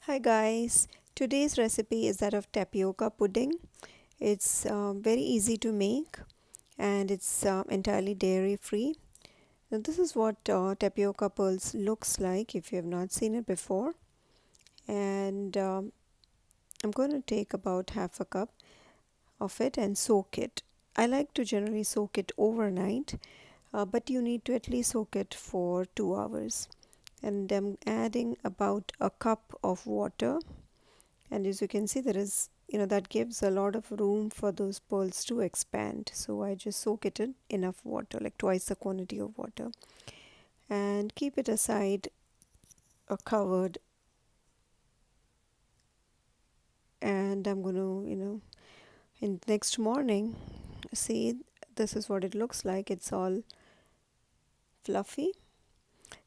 Hi guys, today's recipe is that of tapioca pudding. It's very easy to make and it's entirely dairy free. Now this is what tapioca pearls looks like if you have not seen it before. And I'm going to take about half a cup of it and soak it. I like to generally soak it overnight, but you need to at least soak it for 2 hours. And I'm adding about a cup of water, and as you can see there is that gives a lot of room for those pearls to expand. So I just soak it in enough water, like twice the quantity of water, and keep it aside covered. And I'm going to in next morning, see, this is what it looks like. It's all fluffy.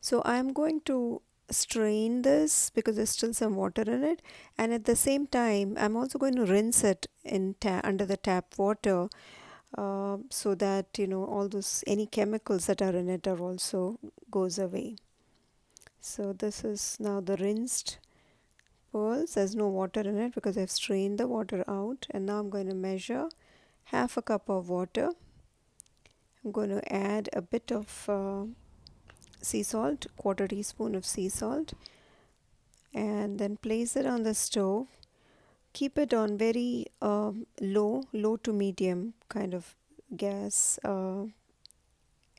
So I'm going to strain this because there's still some water in it, and at the same time I'm also going to rinse it in under the tap water, so that all those any chemicals that are in it are also goes away. So this is now the rinsed pearls. There's no water in it because I've strained the water out, and now I'm going to measure half a cup of water. I'm going to add a bit of sea salt, quarter teaspoon of sea salt, and then place it on the stove. Keep it on very low to medium kind of gas, and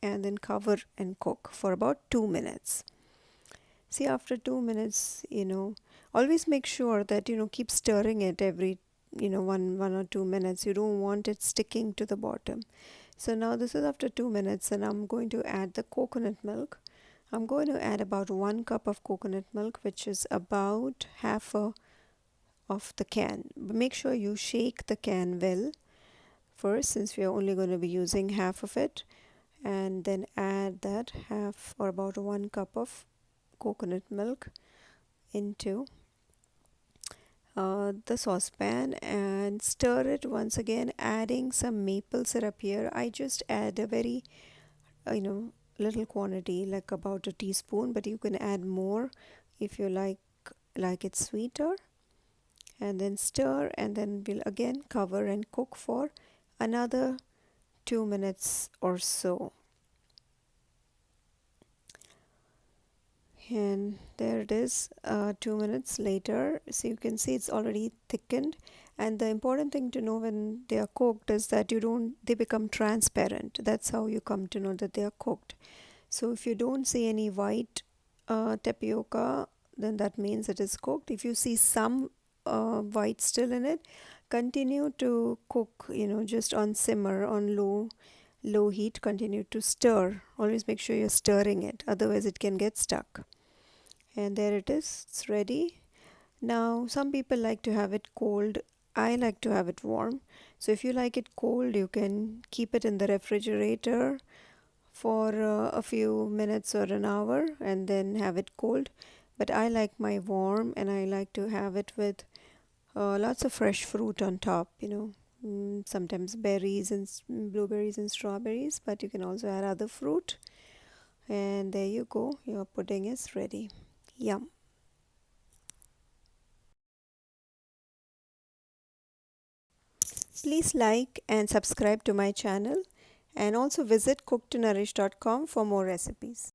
then cover and cook for about 2 minutes. See, after 2 minutes, always make sure that keep stirring it every one or 2 minutes. You don't want it sticking to the bottom. So now this is after 2 minutes, and I'm going to add the coconut milk. I'm going to add about 1 cup of coconut milk, which is about half of the can. But make sure you shake the can well first, since we are only going to be using half of it, and then add that half or about 1 cup of coconut milk into the saucepan and stir it once again, adding some maple syrup. Here I just add a very you know little quantity, like about a teaspoon, but you can add more if you like it sweeter. And then stir, and then we'll again cover and cook for another 2 minutes or so. And there it is, 2 minutes later. So you can see it's already thickened, and the important thing to know when they are cooked is that they become transparent. That's how you come to know that they are cooked. So if you don't see any white tapioca, then that means it is cooked. If you see some white still in it, continue to cook, just on simmer, on low heat. Continue to stir. Always make sure you're stirring it, otherwise it can get stuck. And there it is, it's ready. Now some people like to have it cold. I like to have it warm. So if you like it cold, you can keep it in the refrigerator for a few minutes or an hour and then have it cold. But I like my warm, and I like to have it with lots of fresh fruit on top, sometimes berries and blueberries and strawberries, but you can also add other fruit. And there you go, your pudding is ready. Yum. Please like and subscribe to my channel, and also visit cooktonourish.com for more recipes.